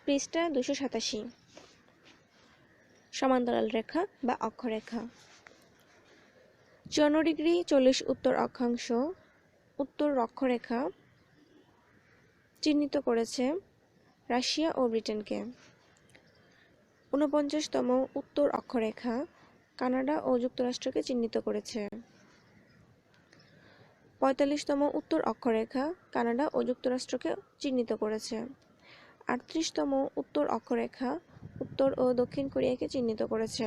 পৃষ্ঠা 287। সমান্তরাল রেখা বা অক্ষরেখা। 54 ডিগ্রি 40 উত্তর অক্ষাংশ উত্তর অক্ষরেখা চিহ্নিত করেছে রাশিয়া ও ব্রিটেনকে। 49তম উত্তর অক্ষরেখা কানাডা ও যুক্তরাষ্ট্রকে চিহ্নিত করেছে। 45তম উত্তর অক্ষরেখা কানাডা ও যুক্তরাষ্ট্রকে চিহ্নিত করেছে। 38তম উত্তর অক্ষরেখা উত্তর ও দক্ষিণ কোরিয়াকে চিহ্নিত করেছে।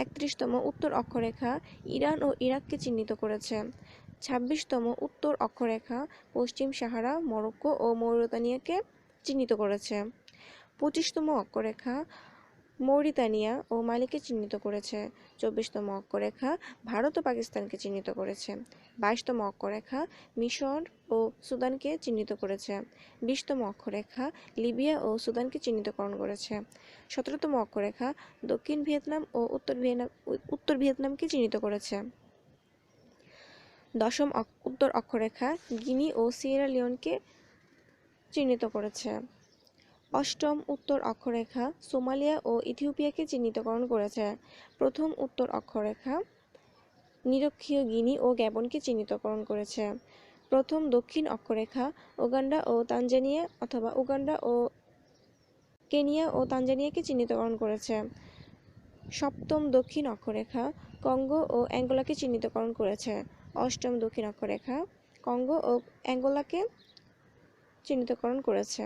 31তম উত্তর অক্ষরেখা ইরান ও ইরাককে চিহ্নিত করেছে। 26তম উত্তর অক্ষরেখা পশ্চিম সাহারা, মরক্কো ও মৌরিতানিয়াকে চিহ্নিত করেছে। 25তম অক্ষরেখা মৌরিতানিয়া ও মালিকে চিহ্নিত করেছে। 24তম অক্ষরেখা ভারত ও পাকিস্তানকে চিহ্নিত করেছে। 22তম অক্ষরেখা মিশর ও সুদানকে চিহ্নিত করেছে। 20তম অক্ষরেখা লিবিয়া ও সুদানকে চিহ্নিতকরণ করেছে। 17তম অক্ষরেখা দক্ষিণ ভিয়েতনাম ও উত্তর ভিয়েতনামকে চিহ্নিত করেছে। 10ম উত্তর অক্ষরেখা গিনি ও সিয়েরা লিওনকে চিহ্নিত করেছে। 8ম উত্তর অক্ষরেখা সোমালিয়া ও ইথিওপিয়াকে চিহ্নিতকরণ করেছে। প্রথম উত্তর অক্ষরেখা নিরক্ষীয় গিনি ও গ্যাবনকে চিহ্নিতকরণ করেছে। প্রথম দক্ষিণ অক্ষরেখা উগান্ডা ও তানজানিয়া অথবা উগান্ডা ও কেনিয়া ও তানজানিয়াকে চিহ্নিতকরণ করেছে। সপ্তম দক্ষিণ অক্ষরেখা কঙ্গো ও অ্যাঙ্গোলাকে চিহ্নিতকরণ করেছে। অষ্টম দক্ষিণ অক্ষরেখা কঙ্গো ও অ্যাঙ্গোলাকে চিহ্নিতকরণ করেছে।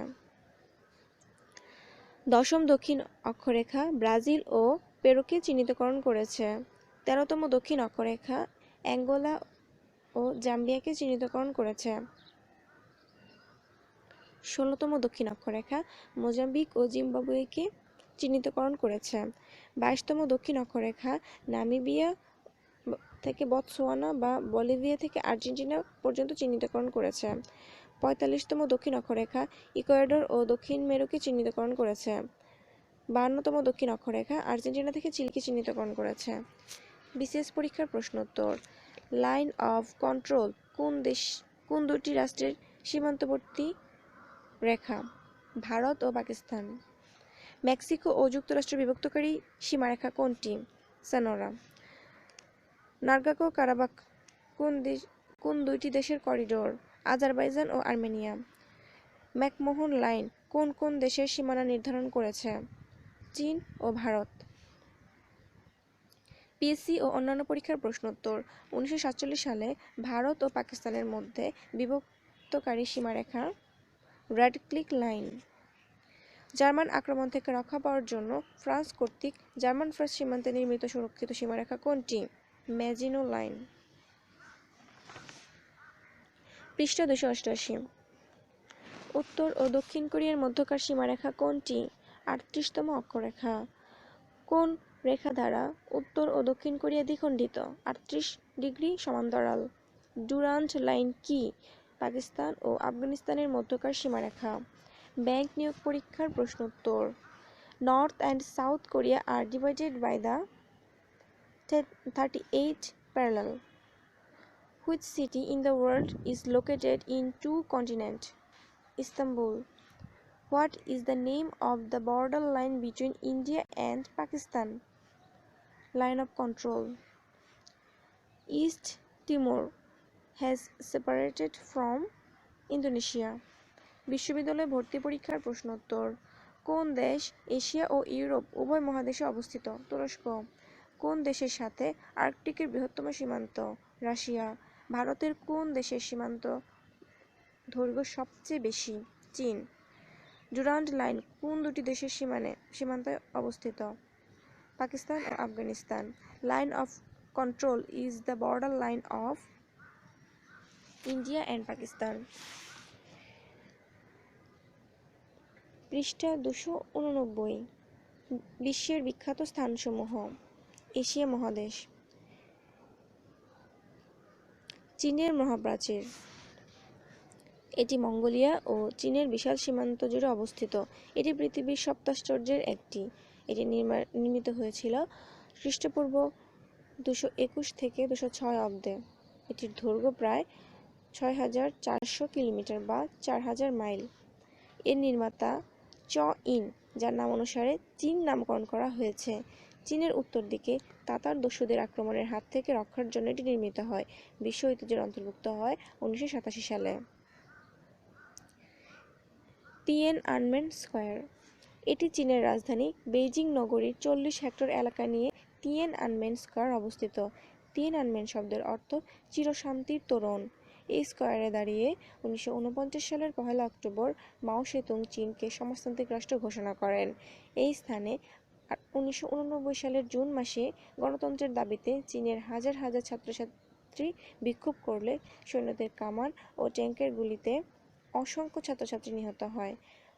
দশম দক্ষিণ অক্ষরেখা ব্রাজিল ও পেরুকে চিহ্নিতকরণ করেছে। 13তম দক্ষিণ অক্ষরেখা অ্যাঙ্গোলা ও জাম্বিয়াকে চিহ্নিতকরণ করেছে। 16তম দক্ষিণ অক্ষরেখা মোজাম্বিক ও জিম্বাবুয়েকে চিহ্নিতকরণ করেছে। 22তম দক্ষিণ অক্ষরেখা নামিবিয়া থেকে বতসোয়ানা বা বলিভিয়া থেকে আর্জেন্টিনা পর্যন্ত চিহ্নিতকরণ করেছে। 45তম দক্ষিণ অক্ষরেখা ইকুয়েডর ও দক্ষিণ মেরুকে চিহ্নিতকরণ করেছে। 52তম দক্ষিণ অক্ষরেখা আর্জেন্টিনা থেকে চিলিকে চিহ্নিতকরণ করেছে। বিসিএস পরীক্ষার প্রশ্নোত্তর। লাইন অফ কন্ট্রোল কোন দুটি রাষ্ট্রের সীমান্তবর্তী রেখা? ভারত ও পাকিস্তান। মেক্সিকো ও যুক্তরাষ্ট্র বিভক্তকারী সীমারেখা কোনটি? সোনোরা। নাগোর্নো কারাবাখ কোন দুইটি দেশের করিডোর? আজারবাইজান ও আর্মেনিয়া। ম্যাকমোহন লাইন কোন কোন দেশের সীমানা নির্ধারণ করেছে? চীন ও ভারত। পিএসসি ও অন্যান্য পরীক্ষার প্রশ্নোত্তর। 1947 সালে ভারত ও পাকিস্তানের মধ্যে বিভক্তকারী সীমারেখা র্যাডক্লিফ লাইন। জার্মান আক্রমণ থেকে রক্ষা পাওয়ার জন্য ফ্রান্স কর্তৃক জার্মান ফ্রেঞ্চ সীমান্তে নির্মিত সুরক্ষিত সীমারেখা কোনটি? ম্যাজিনো লাইন। পৃষ্ঠা 288। উত্তর ও দক্ষিণ কোরিয়ার মধ্যকার সীমারেখা কোনটি? 38তম অক্ষরেখা। কোন রেখা দ্বারা উত্তর ও দক্ষিণ কোরিয়া দ্বিখণ্ডিত? 38 ডিগ্রি সমান্তরাল। ডুরান্ড লাইন কি? পাকিস্তান ও আফগানিস্তানের মধ্যকার সীমারেখা। ব্যাংক নিয়োগ পরীক্ষার প্রশ্নোত্তর। নর্থ অ্যান্ড সাউথ কোরিয়া আর divided by the 38 parallel. Which city in the world is located in two continents? Istanbul. What is the name of the border line between India and Pakistan? Line of control. East Timor has separated from Indonesia. বিশ্ববিদ্যালয়ে ভর্তি পরীক্ষার প্রশ্নোত্তর। কোন দেশ Asia ও Europe উভয় মহাদেশে অবস্থিত? তুরস্ক। কোন দেশের সাথে আর্কটিকের বৃহত্তম সীমান্ত? রাশিয়া। ভারতের কোন দেশের সীমান্ত দৈর্ঘ্য সবচেয়ে বেশি? চীন। ডুরান্ড লাইন কোন দুটি দেশের সীমান্তে অবস্থিত? পাকিস্তান ও Afghanistan. Line of control is the border line of India and Pakistan. পৃষ্ঠা 289। বিশ্বের বিখ্যাত স্থানসমূহ। এশিয়া মহাদেশ। চীনের মহাপ্রাচীর। এটি মঙ্গোলিয়া ও চীনের বিশাল সীমান্ত জুড়ে অবস্থিত। এটি পৃথিবীর সপ্তাশ্চর্যের একটি। এটি নির্মিত হয়েছিল খ্রিস্টপূর্ব 221 থেকে 206 অব্দে। এটির দৈর্ঘ্য প্রায় 6400 কিলোমিটার বা 4000 মাইল। এর নির্মাতা চ ইন, যার নাম অনুসারে চীন নামকরণ করা হয়েছে। চীনের উত্তর দিকে তাতার দস্যুদের আক্রমণের হাত থেকে রক্ষার জন্য এটি নির্মিত হয়। বিশ্ব ঐতিহ্যের অন্তর্ভুক্ত হয় 1987 সালে। তিয়ানআনমেন স্কয়ার, এটি চীনের রাজধানী বেইজিং নগরীর 40 হেক্টর এলাকা নিয়ে তিয়ানআনমেন স্কয়ার অবস্থিত। তিয়ানআনমেন শব্দের অর্থ চিরশান্তির তোরণ। এই স্কয়ারে দাঁড়িয়ে 1949 সালের 1 অক্টোবর মাও সেতুং চীনকে সমাজতান্ত্রিক রাষ্ট্র ঘোষণা করেন। এই স্থানে 1989 সালের জুন মাসে গণতন্ত্রের দাবিতে চীনের হাজার হাজার ছাত্রছাত্রী বিক্ষোভ করলে সৈন্যদের কামান ও ট্যাঙ্কের গুলিতে অসংখ্য ছাত্রছাত্রী নিহত হয়।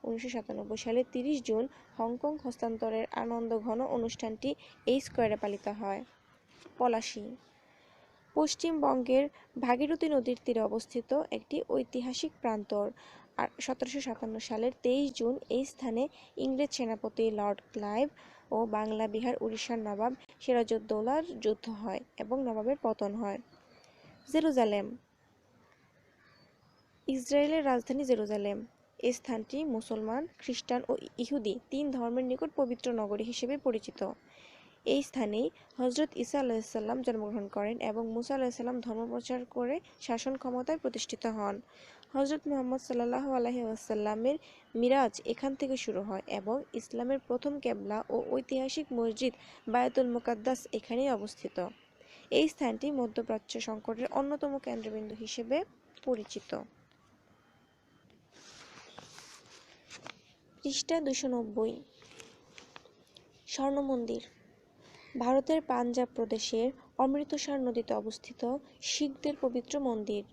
1997 সালের 30 জুন হংকং হস্তান্তরের আনন্দঘন অনুষ্ঠানটি এই স্কয়ারে পালিত হয়। পলাশী, পশ্চিমবঙ্গের ভাগীরথী নদীর তীরে অবস্থিত একটি ঐতিহাসিক প্রান্তর। 1757 সালের 23 জুন এই স্থানে ইংরেজ সেনাপতি লর্ড ক্লাইভ ও বাংলা বিহার উড়িষ্যার নবাব সিরাজউদ্দৌলার যুদ্ধ হয় এবং নবাবের পতন হয়। জেরুজালেম, ইসরায়েলের রাজধানী জেরুজালেম। এই স্থানটি মুসলমান, খ্রিস্টান ও ইহুদি 3 ধর্মের নিকট পবিত্র নগরী হিসেবে পরিচিত। এই স্থানেই হযরত ঈসা আলাইহিসসালাম জন্মগ্রহণ করেন এবং মুসা আলাইহিসসালাম ধর্ম প্রচার করে শাসন ক্ষমতায় প্রতিষ্ঠিত হন। হযরত মুহাম্মদ সাল্লাল্লাহু আলাইহি ওয়াসাল্লামের মিরাজ এখান থেকে শুরু হয় এবং ইসলামের প্রথম কেবলা ও ঐতিহাসিক মসজিদ বায়তুল মুকাদ্দাস এখানেই অবস্থিত। এই স্থানটি মধ্যপ্রাচ্য সংকটের অন্যতম কেন্দ্রবিন্দু হিসেবে পরিচিত। পৃষ্ঠা 290। স্বর্ণ মন্দির, ভারতের পাঞ্জাব প্রদেশের অমৃতসর নদীতে অবস্থিত শিখদের পবিত্র মন্দির।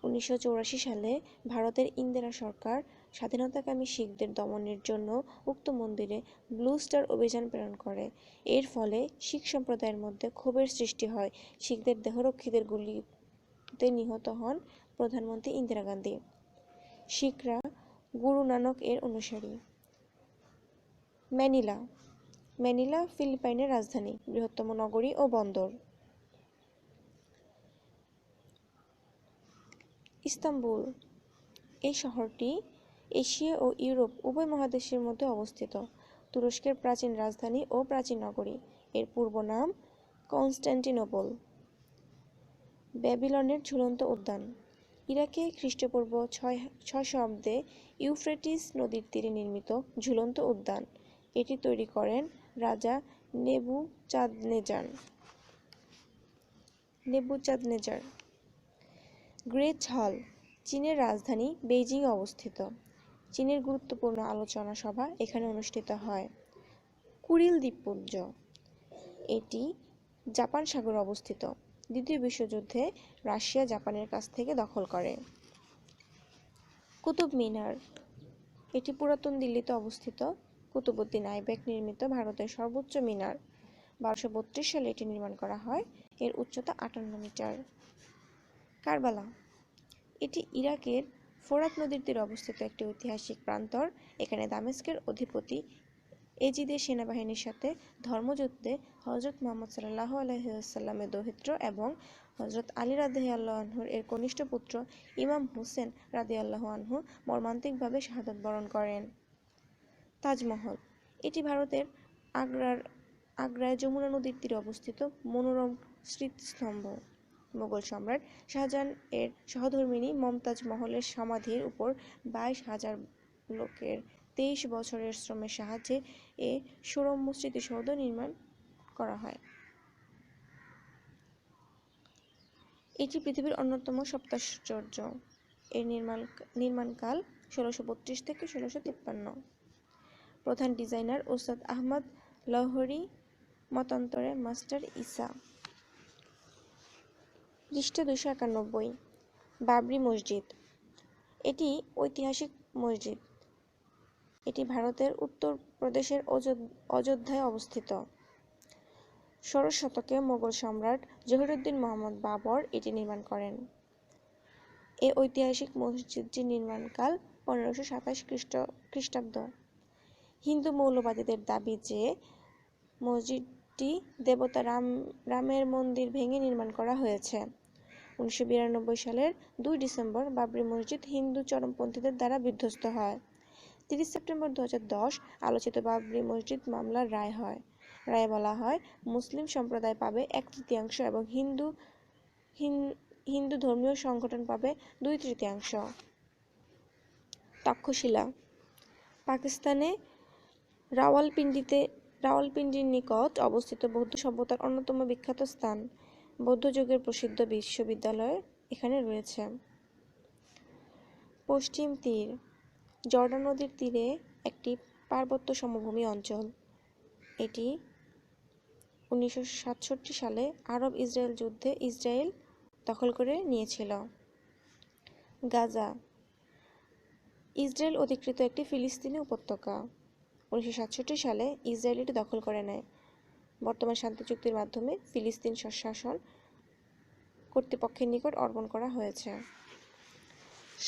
1984 সালে ভারতের ইন্দিরা সরকার স্বাধীনতাকামী শিখদের দমনের জন্য উক্ত মন্দিরে ব্লু স্টার অভিযান প্রেরণ করে। এর ফলে শিখ সম্প্রদায়ের মধ্যে ক্ষোভের সৃষ্টি হয়। শিখদের দেহরক্ষীদের গুলিতে নিহত হন প্রধানমন্ত্রী ইন্দিরা গান্ধী। শিখরা গুরু নানক এর অনুসারী। ম্যানিলা, ম্যানিলা ফিলিপাইনের রাজধানী, বৃহত্তম নগরী ও বন্দর। ইস্তাম্বুল, এই শহরটি এশিয়া ও ইউরোপ উভয় মহাদেশের মধ্যে অবস্থিত। তুরস্কের প্রাচীন রাজধানী ও প্রাচীন নগরী। এর পূর্ব নাম কনস্ট্যান্টিনোপল। ব্যাবিলনের ঝুলন্ত উদ্যান, ইরাকে খ্রিস্টপূর্ব 600 অব্দে ইউফ্রেটিস নদীর তীরে নির্মিত ঝুলন্ত উদ্যান। এটি তৈরি করেন রাজা নেবুচাঁদনেজার। গ্রেট হল, চীনের রাজধানী বেইজিংয়ে অবস্থিত। চীনের গুরুত্বপূর্ণ আলোচনা সভা এখানে অনুষ্ঠিত হয়। কুরিল দ্বীপপুঞ্জ, এটি জাপান সাগরে অবস্থিত। দ্বিতীয় বিশ্বযুদ্ধে রাশিয়া জাপানের কাছ থেকে দখল করে। কুতুব মিনার, এটি পুরাতন দিল্লিতে অবস্থিত। কুতুবউদ্দিন আইবেক নির্মিত ভারতের সর্বোচ্চ মিনার। 1232 সালে এটি নির্মাণ করা হয়। এর উচ্চতা 58 মিটার। কারবালা, এটি ইরাকের ফোরাত নদীর তীরে অবস্থিত একটি ঐতিহাসিক প্রান্তর। এখানে দামেস্কের অধিপতি এজিদের সেনাবাহিনীর সাথে ধর্মযুদ্ধে হযরত মুহাম্মদ সাল্লাল্লাহু আলাইহি ওয়াসাল্লামের দৌহিত্র এবং হযরত আলী রাদিয়াল্লাহু আনহু এর কনিষ্ঠ পুত্র ইমাম হুসেন রাদিয়াল্লাহু আনহু মর্মান্তিকভাবে শাহাদাত বরণ করেন। তাজমহল, এটি ভারতের আগ্রায় যমুনা নদীর তীরে অবস্থিত মনোরম স্মৃতিস্তম্ভ। মোগল সম্রাট শাহজাহান এর সহধর্মিণী মমতাজ মহলের সমাধির উপর 22,000 লোকের 23 বছরের শ্রমের সাহায্যে এ সুরম্য স্মৃতিসৌধ নির্মাণ করা হয়। এটি পৃথিবীর অন্যতম সপ্তাশ্চর্য। এর নির্মাণকাল 1632 থেকে 1653। প্রধান ডিজাইনার ওস্তাদ আহমদ লাহোরী, মতান্তরে মাস্টার ঈসা। পৃষ্ঠা 291। বাবরি মসজিদ, এটি ঐতিহাসিক মসজিদ। এটি ভারতের উত্তর প্রদেশের অযোধ্যায় অবস্থিত। 16 শতকে মোগল সম্রাট জহিরুদ্দিন মোহাম্মদ বাবর এটি নির্মাণ করেন। এই ঐতিহাসিক মসজিদটির নির্মাণকাল 1527 খ্রিস্টাব্দ। হিন্দু মৌলবাদীদের দাবি যে মসজিদটি দেবতা রামের মন্দির ভেঙে নির্মাণ করা হয়েছে। 1992 সালের 2 ডিসেম্বর বাবরি মসজিদ হিন্দু চরমপন্থীদের দ্বারা বিধ্বস্ত হয়। 30 সেপ্টেম্বর 2010 আলোচিত বাবরি মসজিদ মামলার রায়ে বলা হয়, মুসলিম সম্প্রদায় পাবে 1/3 এবং হিন্দু ধর্মীয় সংগঠন পাবে 2/3। তক্ষশিলা পাকিস্তানে রাওয়ালপিন্ডির নিকট অবস্থিত বৌদ্ধ সভ্যতার অন্যতম বিখ্যাত স্থান। বৌদ্ধ যুগের প্রসিদ্ধ বিশ্ববিদ্যালয় এখানে রয়েছে। পশ্চিম তীর জর্ডান নদীর তীরে একটি পার্বত্য সমভূমি অঞ্চল। এটি 1967 সালে আরব-ইসরায়েল যুদ্ধে ইসরায়েল দখল করে নিয়েছিল। গাজা ইসরায়েল অধিকৃত একটি ফিলিস্তিনি উপত্যকা। 1967 সালে ইসরায়েল এটি দখল করে নেয়। বর্তমান শান্তি চুক্তির মাধ্যমে ফিলিস্তিন স্বশাসন কর্তৃপক্ষের নিকট অর্পণ করা হয়েছে।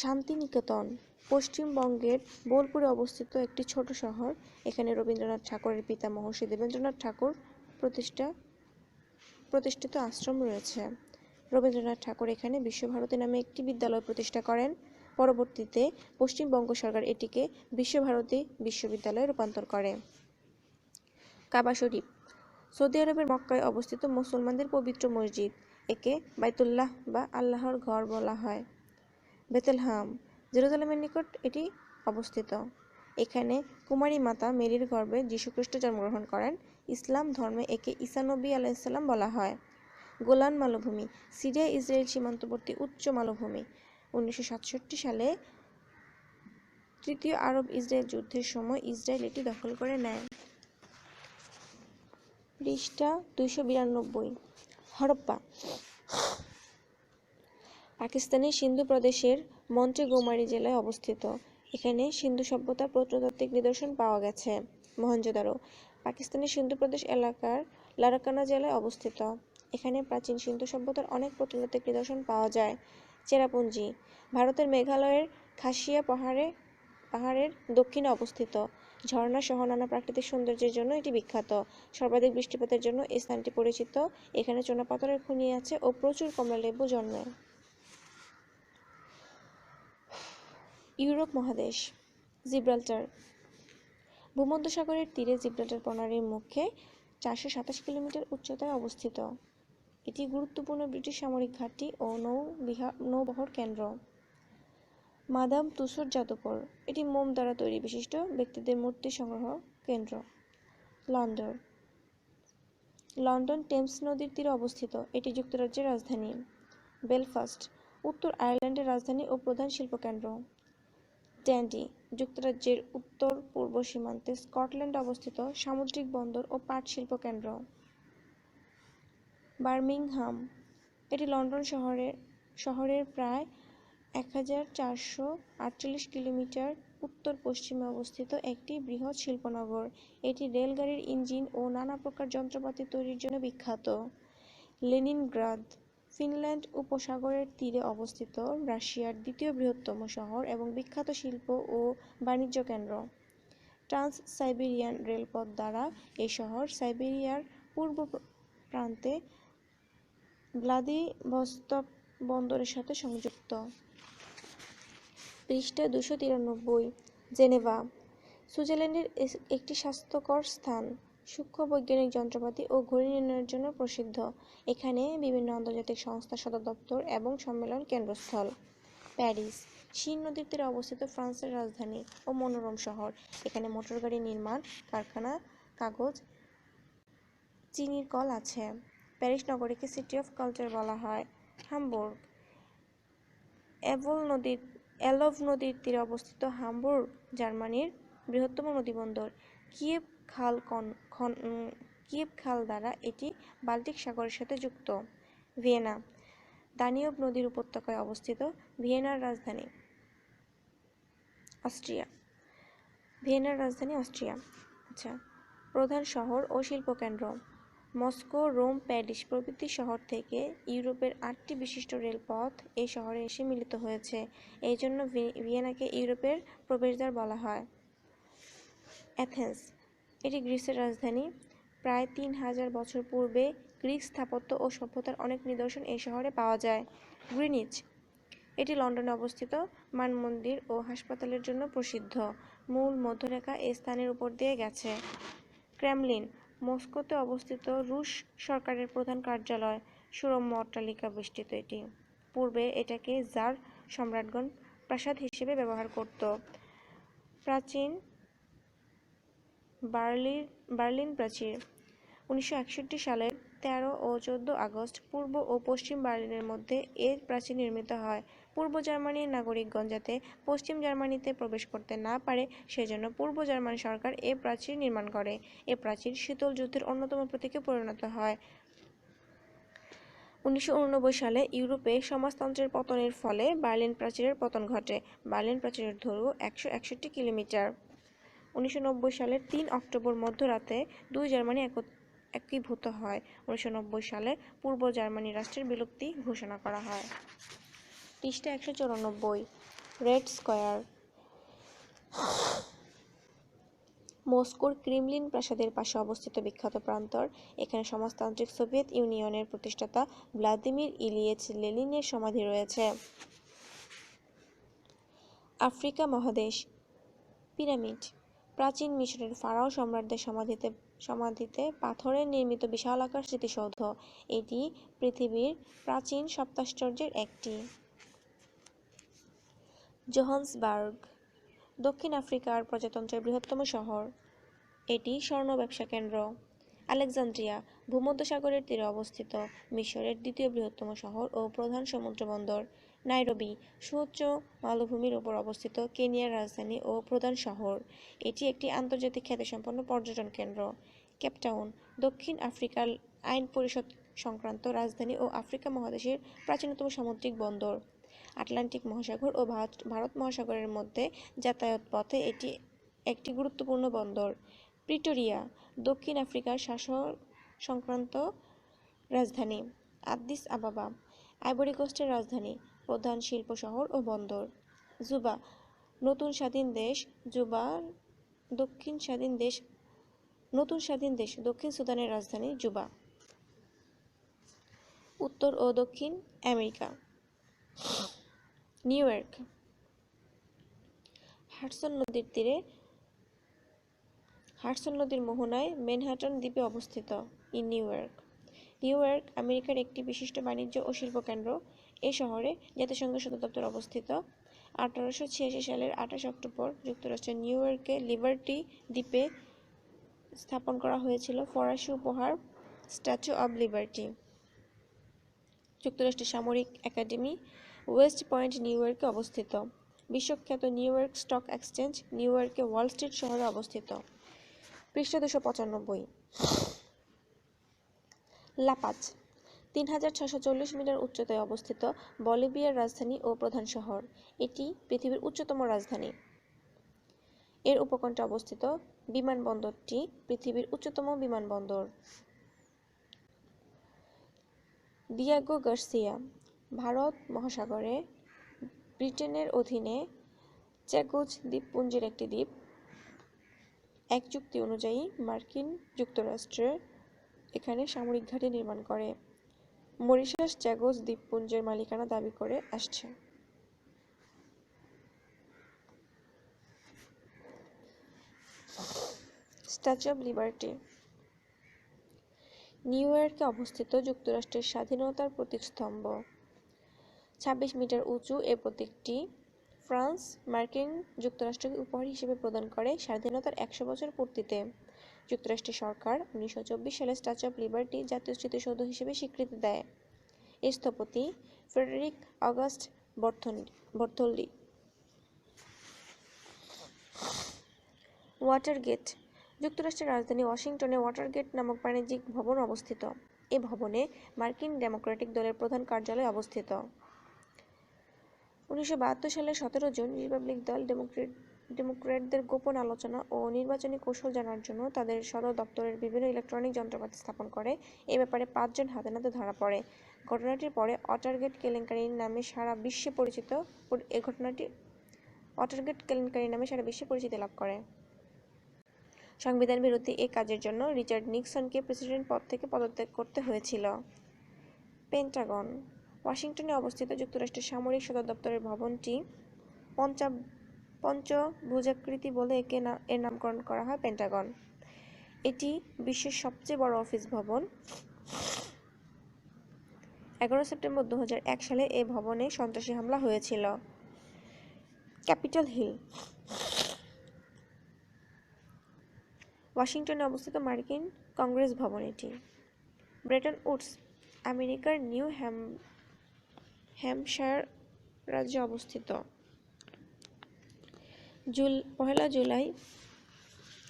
শান্তিনিকেতন পশ্চিমবঙ্গের বোলপুরে অবস্থিত একটি ছোট শহর। এখানে রবীন্দ্রনাথ ঠাকুরের পিতা মহর্ষি দেবেন্দ্রনাথ ঠাকুর প্রতিষ্ঠিত আশ্রম রয়েছে। রবীন্দ্রনাথ ঠাকুর এখানে বিশ্বভারতী নামে একটি বিদ্যালয় প্রতিষ্ঠা করেন। পরবর্তীতে পশ্চিমবঙ্গ সরকার এটিকে বিশ্বভারতী বিশ্ববিদ্যালয়ে রূপান্তর করে। কাবা শরীফ সৌদি আরবের মক্কায় অবস্থিত মুসলমানদের পবিত্র মসজিদ। একে বাইতুল্লাহ বা আল্লাহর ঘর বলা হয়। বেথলেহেম জেরুজালেমের নিকট এটি অবস্থিত। এখানে কুমারী মাতা মেরির গর্ভে যীশুখ্রিস্ট জন্মগ্রহণ করেন। ইসলাম ধর্মে একে ঈসা নবী আলাইহিসসালাম বলা হয়। গোলান মালভূমি সিরিয়া ইসরায়েল সীমান্তবর্তী উচ্চ মালভূমি। 1967 সালে তৃতীয় আরব ইসরায়েল যুদ্ধের সময় ইসরায়েল এটি দখল করে নেয়। পৃষ্ঠা 292। হরপ্পা পাকিস্তানের সিন্ধু প্রদেশের মন্টেগোমারি জেলায় অবস্থিত। এখানে সিন্ধু সভ্যতার প্রত্নতাত্ত্বিক নিদর্শন পাওয়া গেছে। মহেঞ্জোদারো পাকিস্তানের সিন্ধু প্রদেশ এলাকার লারাকানা জেলায় অবস্থিত। এখানে প্রাচীন সিন্ধু সভ্যতার অনেক প্রত্নতাত্ত্বিক নিদর্শন পাওয়া যায়। চেরাপুঞ্জি ভারতের মেঘালয়ের খাসিয়া পাহাড়ের দক্ষিণে অবস্থিত। ঝর্ণা সহ নানা প্রাকৃতিক সৌন্দর্যের জন্য এটি বিখ্যাত। সর্বাধিক বৃষ্টিপাতের জন্য এই স্থানটি পরিচিত। এখানে চুনাপাথরের খনি আছে ও প্রচুর কমলালেবু জন্মে। ইউরোপ মহাদেশ জিব্রাল্টার ভূমধ্যসাগরের তীরে জিব্রাল্টার প্রণালীর মুখে 427 কিলোমিটার উচ্চতায় অবস্থিত। এটি গুরুত্বপূর্ণ ব্রিটিশ সামরিক ঘাঁটি ও নৌবহর কেন্দ্র। মাদাম তুসোর জাদুঘর এটি মোম দ্বারা তৈরি বিশিষ্ট ব্যক্তিদের মূর্তি সংগ্রহ কেন্দ্র। লন্ডন টেমস নদীর তীরে অবস্থিত। এটি যুক্তরাজ্যের রাজধানী। বেলফাস্ট উত্তর আয়ারল্যান্ডের রাজধানী ও প্রধান শিল্পকেন্দ্র। ড্যান্ডি যুক্তরাজ্যের উত্তর পূর্ব সীমান্তে স্কটল্যান্ডে অবস্থিত সামুদ্রিক বন্দর ও পাট শিল্প কেন্দ্র। বার্মিংহাম এটি লন্ডন শহরের প্রায় 1448 কিলোমিটার উত্তর পশ্চিমে অবস্থিত একটি বৃহৎ শিল্পনগর। এটি রেলগাড়ির ইঞ্জিন ও নানা প্রকার যন্ত্রপাতি তৈরির জন্য বিখ্যাত। লেনিনগ্রাদ ফিনল্যান্ড উপসাগরের তীরে অবস্থিত রাশিয়ার দ্বিতীয় বৃহত্তম শহর এবং বিখ্যাত শিল্প ও বাণিজ্য কেন্দ্র। ট্রান্স সাইবেরিয়ান রেলপথ দ্বারা এই শহর সাইবেরিয়ার পূর্ব প্রান্তে ভ্লাদিভস্তক বন্দরের সাথে সংযুক্ত। পৃষ্ঠা 293। জেনেভা সুইজারল্যান্ডের একটি স্বাস্থ্যকর স্থান। সূক্ষ্ম বৈজ্ঞানিক যন্ত্রপাতি ও ঘড়ি নির্ণয়ের জন্য প্রসিদ্ধ। এখানে বিভিন্ন আন্তর্জাতিক সংস্থার সদর দপ্তর এবং সম্মেলন কেন্দ্রস্থল। প্যারিস সিন নদীর তীরে অবস্থিত ফ্রান্সের রাজধানী ও মনোরম শহর। এখানে মোটরগাড়ি নির্মাণ কারখানা, কাগজ, চিনির কল আছে। প্যারিস নগরীকে সিটি অফ কালচার বলা হয়। হামবুর্গ এলভ নদীর তীরে অবস্থিত হামবুর্গ জার্মানির বৃহত্তম নদীবন্দর। কিয়েভ খাল দ্বারা এটি বাল্টিক সাগরের সাথে যুক্ত। ভিয়েনা দানিউব নদীর উপত্যকায় অবস্থিত। ভিয়েনার রাজধানী অস্ট্রিয়া। প্রধান শহর ও শিল্পকেন্দ্র মস্কো, রোম, প্যারিস প্রভৃতি শহর থেকে ইউরোপের 8টি বিশিষ্ট রেলপথ এই শহরে এসে মিলিত হয়েছে। এই জন্য ভিয়েনাকে ইউরোপের প্রবেশদ্বার বলা হয়। অ্যাথেন্স এটি গ্রিসের রাজধানী। প্রায় 3000 বছর পূর্বে গ্রিক স্থাপত্য ও সভ্যতার অনেক নিদর্শন এই শহরে পাওয়া যায়। গ্রিনিচ এটি লন্ডনে অবস্থিত মানমন্দির ও হাসপাতালের জন্য প্রসিদ্ধ। মূল মধ্যরেখা এই স্থানের উপর দিয়ে গেছে। ক্রেমলিন মস্কোতে অবস্থিত রুশ সরকারের প্রধান কার্যালয়, সুরম্য অট্টালিকা বেষ্টিত এটি। পূর্বে এটাকে জার সম্রাটগণ প্রাসাদ হিসেবে ব্যবহার করত। প্রাচীন বার্লিন প্রাচীর 1961 সালের 13 ও 14 আগস্ট পূর্ব ও পশ্চিম বার্লিনের মধ্যে এর প্রাচীর নির্মিত হয়। পূর্ব জার্মানির নাগরিকগণ যাতে পশ্চিম জার্মানিতে প্রবেশ করতে না পারে সেজন্য পূর্ব জার্মান সরকার এ প্রাচীর নির্মাণ করে। এ প্রাচীর শীতল যুদ্ধের অন্যতম প্রতীকে পরিণত হয়। 1989 সালে ইউরোপে সমাজতন্ত্রের পতনের ফলে বার্লিন প্রাচীরের পতন ঘটে। বার্লিন প্রাচীরের দৈর্ঘ্য 161 কিলোমিটার। 1990 সালের 3 অক্টোবর মধ্যরাতে দুই জার্মানি একীভূত হয়। 1990 সালে পূর্ব জার্মানি রাষ্ট্রের বিলুপ্তি ঘোষণা করা হয়। পৃষ্ঠা 194। রেড স্কয়ার মস্কোর ক্রেমলিন প্রাসাদের পাশে অবস্থিত বিখ্যাত প্রান্তর। এখানে সমাজতান্ত্রিক সোভিয়েত ইউনিয়নের প্রতিষ্ঠাতা ভ্লাদিমির ইলিয়েচ লেনিনের সমাধি রয়েছে। আফ্রিকা মহাদেশ। পিরামিড প্রাচীন মিশরের ফারাও সম্রাটদের সমাধিতে পাথরের নির্মিত বিশালাকার স্মৃতিসৌধ। এটি পৃথিবীর প্রাচীন সপ্তাশ্চর্যের একটি। জোহান্সবার্গ দক্ষিণ আফ্রিকার প্রজাতন্ত্রের বৃহত্তম শহর। এটি স্বর্ণ ব্যবসা কেন্দ্র। আলেকজান্দ্রিয়া ভূমধ্যসাগরের তীরে অবস্থিত, মিশরের দ্বিতীয় বৃহত্তম শহর ও প্রধান সমুদ্র বন্দর। নাইরোবি সুউচ্চ মালভূমির উপর অবস্থিত কেনিয়ার রাজধানী ও প্রধান শহর। এটি একটি আন্তর্জাতিক খ্যাতিসম্পন্ন পর্যটন কেন্দ্র। কেপটাউন দক্ষিণ আফ্রিকার আইন পরিষদ সংক্রান্ত রাজধানী ও আফ্রিকা মহাদেশের প্রাচীনতম সামুদ্রিক বন্দর। আটলান্টিক মহাসাগর ও ভারত মহাসাগরের মধ্যে যাতায়াত পথে এটি একটি গুরুত্বপূর্ণ বন্দর। প্রিটোরিয়া দক্ষিণ আফ্রিকার শাসন সংক্রান্ত রাজধানী। আদ্দিস আবাবা আইভরি কোস্টের রাজধানী, প্রধান শিল্প শহর ও বন্দর। জুবা নতুন স্বাধীন দেশ দক্ষিণ সুদানের রাজধানী জুবা। উত্তর ও দক্ষিণ আমেরিকা। নিউ ইয়র্ক হাডসন নদীর মোহনায় ম্যানহাটন দ্বীপে অবস্থিত নিউ ইয়র্ক আমেরিকার একটি বিশিষ্ট বাণিজ্য ও শিল্প কেন্দ্র। এই শহরে জাতিসংঘের সদর দপ্তর অবস্থিত। 1886 সালের 28 অক্টোবর যুক্তরাষ্ট্রের নিউ ইয়র্কে লিবার্টি দ্বীপে স্থাপন করা হয়েছিল ফরাসি উপহার স্ট্যাচু অব লিবার্টি। যুক্তরাষ্ট্রের সামরিক একাডেমি ওয়েস্ট পয়েন্ট নিউ ইয়র্কে অবস্থিত। বিশ্বখ্যাত new York stock exchange new ইয়র্কে ওয়াল স্ট্রিট শহরে অবস্থিত। পৃষ্ঠা 295। লাপাজ 3640 মিটার উচ্চতায় অবস্থিত বলিভিয়ার রাজধানী ও প্রধান শহর। এটি পৃথিবীর উচ্চতম রাজধানী। এর উপকণ্ঠে অবস্থিত বিমানবন্দরটি পৃথিবীর উচ্চতম বিমানবন্দর। দিয়েগো গার্সিয়া ভারত মহাসাগরে ব্রিটেনের অধীনে চ্যাগোজ দ্বীপপুঞ্জের একটি দ্বীপ। এক চুক্তি অনুযায়ী মার্কিন যুক্তরাষ্ট্র এখানে সামরিক ঘাঁটি নির্মাণ করে। মরিশাস চ্যাগোজ দ্বীপপুঞ্জের মালিকানা দাবি করে আসছে। স্ট্যাচু অব লিবার্টি নিউ ইয়র্কে অবস্থিত যুক্তরাষ্ট্রের স্বাধীনতার প্রতীকস্তম্ভ। 26 মিটার উঁচু এ প্রতীকটি ফ্রান্স মার্কিন যুক্তরাষ্ট্রকে উপহার হিসেবে প্রদান করে স্বাধীনতার 100 বছর পূর্তিতে। যুক্তরাষ্ট্রের সরকার 1924 সালে স্ট্যাচু অব লিবার্টি জাতীয় স্মৃতিসৌধ হিসেবে স্বীকৃতি দেয়। এর স্থপতি ফ্রেডেরিক অগাস্ট বর্থোল্ডি। ওয়াটারগেট যুক্তরাষ্ট্রের রাজধানী ওয়াশিংটনে ওয়াটারগেট নামক বাণিজ্যিক ভবন অবস্থিত। এ ভবনে মার্কিন ডেমোক্রেটিক দলের প্রধান কার্যালয় অবস্থিত। 1972 সালের 17 জুন রিপাবলিক দল ডেমোক্র্যাটদের গোপন আলোচনা ও নির্বাচনী কৌশল জানার জন্য তাদের সদর দপ্তরের বিভিন্ন ইলেকট্রনিক যন্ত্রপাতি স্থাপন করে। এ ব্যাপারে 5 জন হাতে নাতে ধরা পড়ে। ঘটনাটির পরে ওয়াটারগেট কেলেঙ্কারি নামে সারা বিশ্বে পরিচিতি লাভ করে। সংবিধান বিরোধী এ কাজের জন্য রিচার্ড নিক্সনকে প্রেসিডেন্ট পদ থেকে পদত্যাগ করতে হয়েছিল। পেন্টাগন ওয়াশিংটনে অবস্থিত যুক্তরাষ্ট্রের সামরিক সদর দপ্তরের ভবনটি পঞ্চভুজাকৃতি বলে এর নামকরণ করা হয় পেন্টাগন। এটি বিশ্বের সবচেয়ে বড় অফিস ভবন। 11 সেপ্টেম্বর 2001 সালে এ ভবনে সন্ত্রাসী হামলা হয়েছিল। ক্যাপিটল হিল ওয়াশিংটনে অবস্থিত মার্কিন কংগ্রেস ভবন এটি। ব্রেটন উডস আমেরিকার নিউ হ্যাম্পশায়ার রাজ্যে অবস্থিত। 1 জুলাই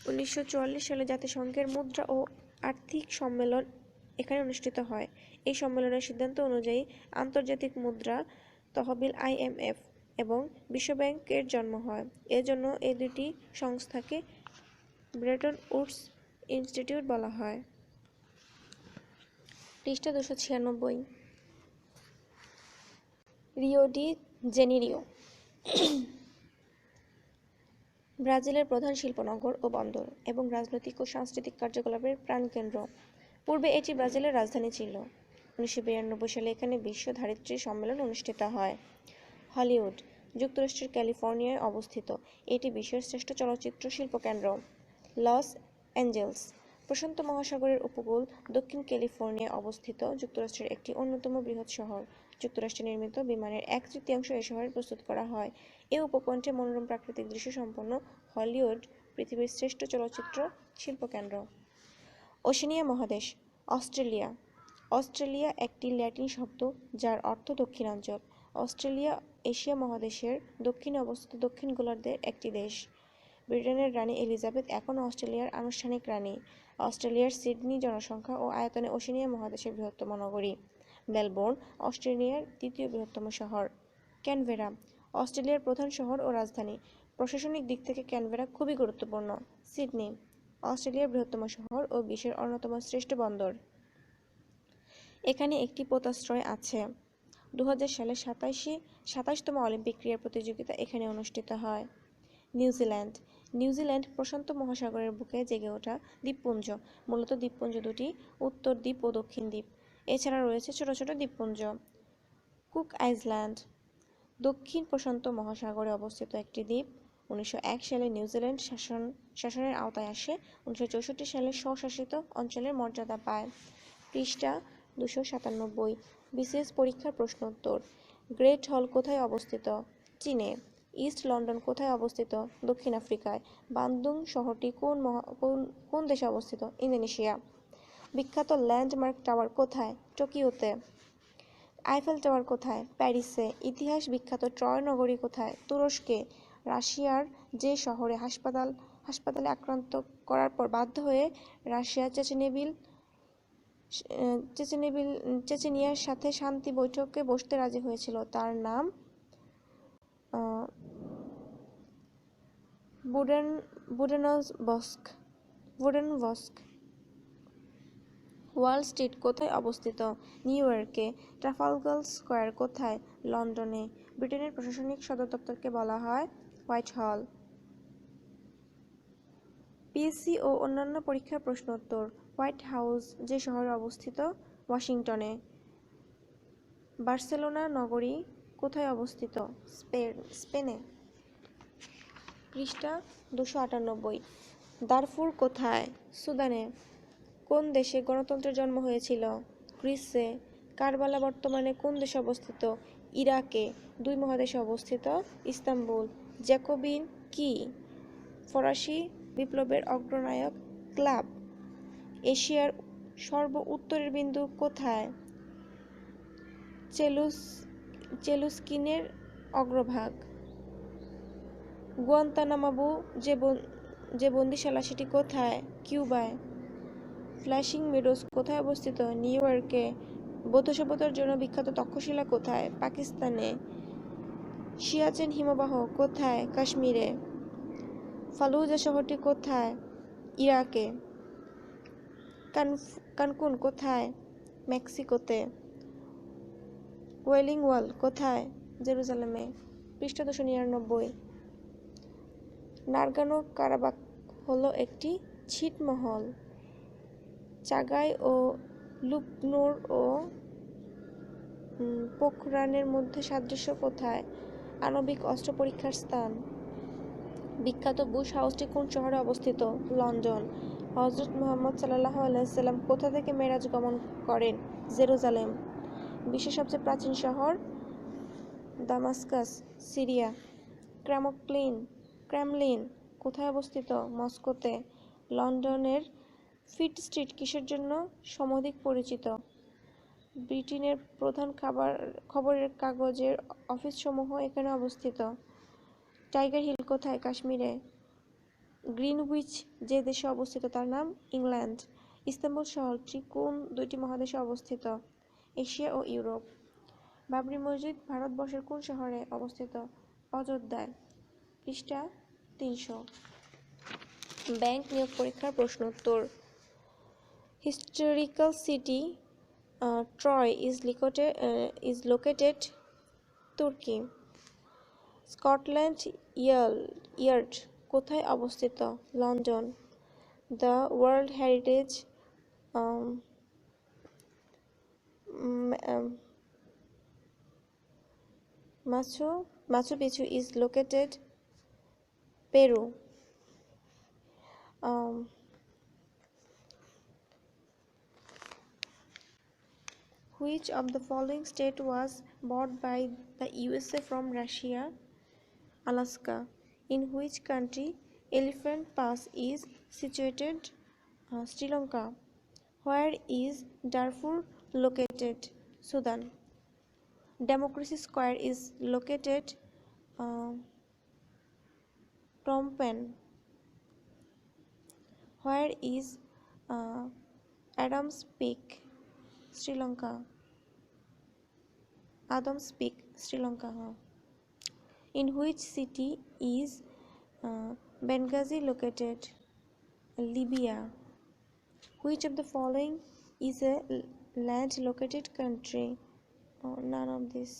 1944 সালে জাতিসংঘের মুদ্রা ও আর্থিক সম্মেলন এখানে অনুষ্ঠিত হয়। এই সম্মেলনের সিদ্ধান্ত অনুযায়ী আন্তর্জাতিক মুদ্রা তহবিল IMF এবং বিশ্বব্যাংকের জন্ম হয়। এজন্য এই দুটি সংস্থাকে ব্রেটন উডস ইনস্টিটিউট বলা হয়। পৃষ্ঠা 296। রিও ডি জেনিরিও ব্রাজিলের প্রধান শিল্পনগর ও বন্দর এবং রাজনৈতিক ও সাংস্কৃতিক কার্যকলাপের প্রাণকেন্দ্র। পূর্বে এটি ব্রাজিলের রাজধানী ছিল। 1992 সালে এখানে বিশ্ব ধরিত্রী সম্মেলন অনুষ্ঠিত হয়। হলিউড যুক্তরাষ্ট্রের ক্যালিফোর্নিয়ায় অবস্থিত। এটি বিশ্বের শ্রেষ্ঠ চলচ্চিত্র শিল্পকেন্দ্র। লস অ্যাঞ্জেলস প্রশান্ত মহাসাগরের উপকূল দক্ষিণ ক্যালিফোর্নিয়ায় অবস্থিত যুক্তরাষ্ট্রের একটি অন্যতম বৃহৎ শহর। যুক্তরাষ্ট্রে নির্মিত বিমানের 1/3 এই শহরে প্রস্তুত করা হয়। এই উপকণ্ঠে মনোরম প্রাকৃতিক দৃশ্য সম্পন্ন হলিউড পৃথিবীর শ্রেষ্ঠ চলচ্চিত্র শিল্পকেন্দ্র। ওশেনিয়া মহাদেশ অস্ট্রেলিয়া অস্ট্রেলিয়া একটি ল্যাটিন শব্দ যার অর্থ দক্ষিণাঞ্চল। অস্ট্রেলিয়া এশিয়া মহাদেশের দক্ষিণে অবস্থিত দক্ষিণ গোলার্ধের একটি দেশ। ব্রিটেনের রানী এলিজাবেথ এখনও অস্ট্রেলিয়ার আনুষ্ঠানিক রানী। অস্ট্রেলিয়ার সিডনি জনসংখ্যা ও আয়তনে ওশেনিয়া মহাদেশের বৃহত্তম নগরী। মেলবোর্ন অস্ট্রেলিয়ার দ্বিতীয় বৃহত্তম শহর। ক্যানবেরা অস্ট্রেলিয়ার প্রধান শহর ও রাজধানী। প্রশাসনিক দিক থেকে ক্যানবেরা খুবই গুরুত্বপূর্ণ। সিডনি অস্ট্রেলিয়ার বৃহত্তম শহর ও বিশ্বের অন্যতম শ্রেষ্ঠ বন্দর। এখানে একটি পোতাশ্রয় আছে। 2000 সালে 27তম অলিম্পিক ক্রীড়া প্রতিযোগিতা এখানে অনুষ্ঠিত হয়। নিউজিল্যান্ড প্রশান্ত মহাসাগরের বুকে জেগে ওঠা দ্বীপপুঞ্জ। মূলত দ্বীপপুঞ্জ দুটি, উত্তর দ্বীপ ও দক্ষিণ দ্বীপ। এছাড়া রয়েছে ছোট ছোট দ্বীপপুঞ্জ। কুক আইল্যান্ড দক্ষিণ প্রশান্ত মহাসাগরে অবস্থিত একটি দ্বীপ। 1901 সালে নিউজিল্যান্ড শাসনের আওতায় আসে। 1964 সালে স্বশাসিত অঞ্চলের মর্যাদা পায়। পৃষ্ঠা 297। বিসিএস পরীক্ষার প্রশ্নোত্তর। গ্রেট হল কোথায় অবস্থিত? চীনে। ইস্ট লন্ডন কোথায় অবস্থিত? দক্ষিণ আফ্রিকায়। বান্দুং শহরটি কোন দেশে অবস্থিত? ইন্দোনেশিয়া। বিখ্যাত ল্যান্ডমার্ক টাওয়ার কোথায়? টোকিওতে। আইফেল টাওয়ার কোথায়? প্যারিসে। ইতিহাস বিখ্যাত ট্রয় নগরী কোথায়? তুরস্কে। রাশিয়ার যে শহরে হাসপাতালে আক্রান্ত করার পর বাধ্য হয়ে রাশিয়া চেচেনিয়ার সাথে শান্তি বৈঠকে বসতে রাজি হয়েছিল তার নাম বুডেনভস্ক। ওয়াল স্ট্রিট কোথায় অবস্থিত? নিউ ইয়র্কে। ট্রাফালগার স্কয়ার কোথায়? লন্ডনে। ব্রিটেনের প্রশাসনিক সদর দপ্তরকে বলা হয় হোয়াইট হল। পিএসসি ও অন্যান্য পরীক্ষার প্রশ্নোত্তর। হোয়াইট হাউস যে শহরে অবস্থিত? ওয়াশিংটনে। বার্সেলোনা নগরী কোথায় অবস্থিত? স্পেনে। পৃষ্ঠা 298। দারফুর কোথায়? সুদানে। কোন দেশে গণতন্ত্রের জন্ম হয়েছিল? গ্রিসে। কারবালা বর্তমানে কোন দেশে অবস্থিত? ইরাকে। 2 মহাদেশে অবস্থিত। ইস্তাম্বুল। জ্যাকোবিন কি? ফরাসি বিপ্লবের অগ্রনায়ক। ক্লাব। এশিয়ার সর্ব উত্তরের বিন্দু কোথায়? চেলুস্কিনের অগ্রভাগ। গুয়ান্তানামাবু যে বন্দিশালা সেটি কোথায়? কিউবায়। ফ্লাশিং মেডোজ কোথায় অবস্থিত? নিউ ইয়র্কে। বৌদ্ধ সভ্যতার জন্য বিখ্যাত তক্ষশিলা কোথায়? পাকিস্তানে। সিয়াচেন হিমবাহ কোথায়? কাশ্মীরে। ফালুজা শহরটি কোথায়? ইরাকে। কানকুন কোথায়? মেক্সিকোতে। ওয়েলিং ওয়াল কোথায়? জেরুজালেমে। পৃষ্ঠা 299। নাগর্নো কারাবাখ হলো একটি ছিটমহল। চাগাই ও লুবনুর ও পোখরানের মধ্যে সাদৃশ্য কোথায়? আণবিক অস্ত্র পরীক্ষার স্থান। বিখ্যাত বুশ হাউসটি কোন শহরে অবস্থিত? লন্ডন। হযরত মুহাম্মদ সাল্লাল্লাহু আলাইহি সাল্লাম কোথা থেকে মেরাজ গমন করেন? জেরুজালেম। বিশ্বের সবচেয়ে প্রাচীন শহর? Damascus, Syria. ক্রেমলিন কোথায় অবস্থিত? মস্কোতে। লন্ডনের ফিট স্ট্রিট কিসের জন্য সমধিক পরিচিত? ব্রিটেনের প্রধান খবরের কাগজের অফিসসমূহ এখানে অবস্থিত। টাইগার হিল কোথায়? কাশ্মীরে। গ্রিনউইচ যে দেশে অবস্থিত তার নাম? ইংল্যান্ড। ইস্তাম্বুল শহরটি কোন দুইটি মহাদেশে অবস্থিত? এশিয়া ও ইউরোপ। বাবরি মসজিদ ভারতবর্ষের কোন শহরে অবস্থিত? অযোধ্যায়। পৃষ্ঠা 300। ব্যাংক নিয়োগ পরীক্ষার প্রশ্ন উত্তর। Historical city Troy is located তুর্কি। স্কটল্যান্ড ইয়ার্ড কোথায় অবস্থিত? লন্ডন। দ্য ওয়ার্ল্ড হেরিটেজ মাচু পিছু is located Peru. Which of the following state was bought by the USA from Russia? Alaska. In which country Elephant Pass is situated? Sri Lanka. Where is Darfur located? Sudan. Democracy Square is located Phnom Penh. Where is Adams Peak? Sri Lanka. Adams Peak, Sri Lanka. In which city is Benghazi located? Libya. Which of the following is a land located country? None of this.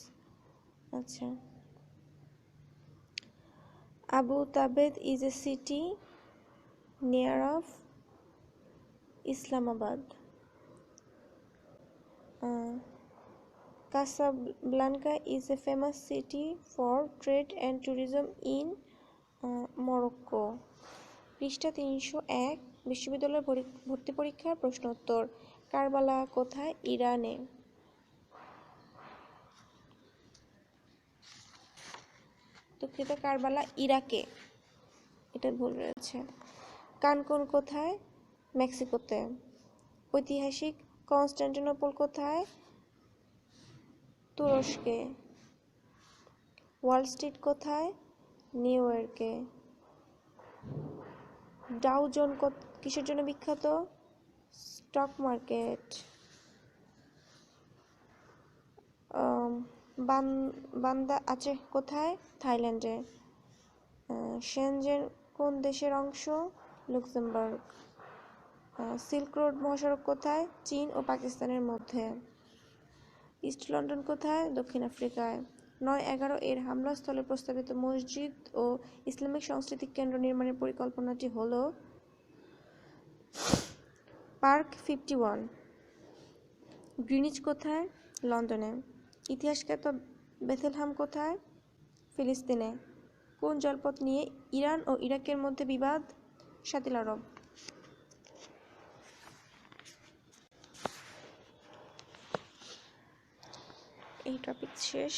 Acha. Abu Tabed is a city near of Islamabad. Casablanca is a famous city for trade and tourism in Morocco. পৃষ্ঠা 301 বিশ্ববিদ্যালয় ভর্তি পরীক্ষার প্রশ্ন উত্তর। কারবালা কোথায়? ইরানে। দুঃখিত, কারবালা ইরাকে, এটা ভুল রয়েছে। কানকুন কোথায়? মেক্সিকোতে। ঐতিহাসিক কনস্টান্টিনোপল কোথায়? তুরস্কে। ওয়াল স্ট্রিট কোথায়? নিউ ইয়র্কে। ডাউ জোন কিসের জন্য বিখ্যাত? Stock market. বান্দা আছে কোথায়? থাইল্যান্ডে। শেনজেন কোন দেশের অংশ? লুক্সেমবার্গ। সিল্ক রোড মহাসড়ক কোথায়? চীন ও পাকিস্তানের মধ্যে। ইস্ট লন্ডন কোথায়? দক্ষিণ আফ্রিকায়। 9/11 এর হামলাস্থলে প্রস্তাবিত মসজিদ ও ইসলামিক সাংস্কৃতিক কেন্দ্র নির্মাণের পরিকল্পনাটি হল পার্ক 51। গ্রিনিচ কোথায়? লন্ডনে। ইতিহাসখ্যাত বেথেলহাম কোথায়? ফিলিস্তিনে। কোন জলপথ নিয়ে ইরান ও ইরাকের মধ্যে বিবাদ? শাতিল আরব। এই টপিক শেষ।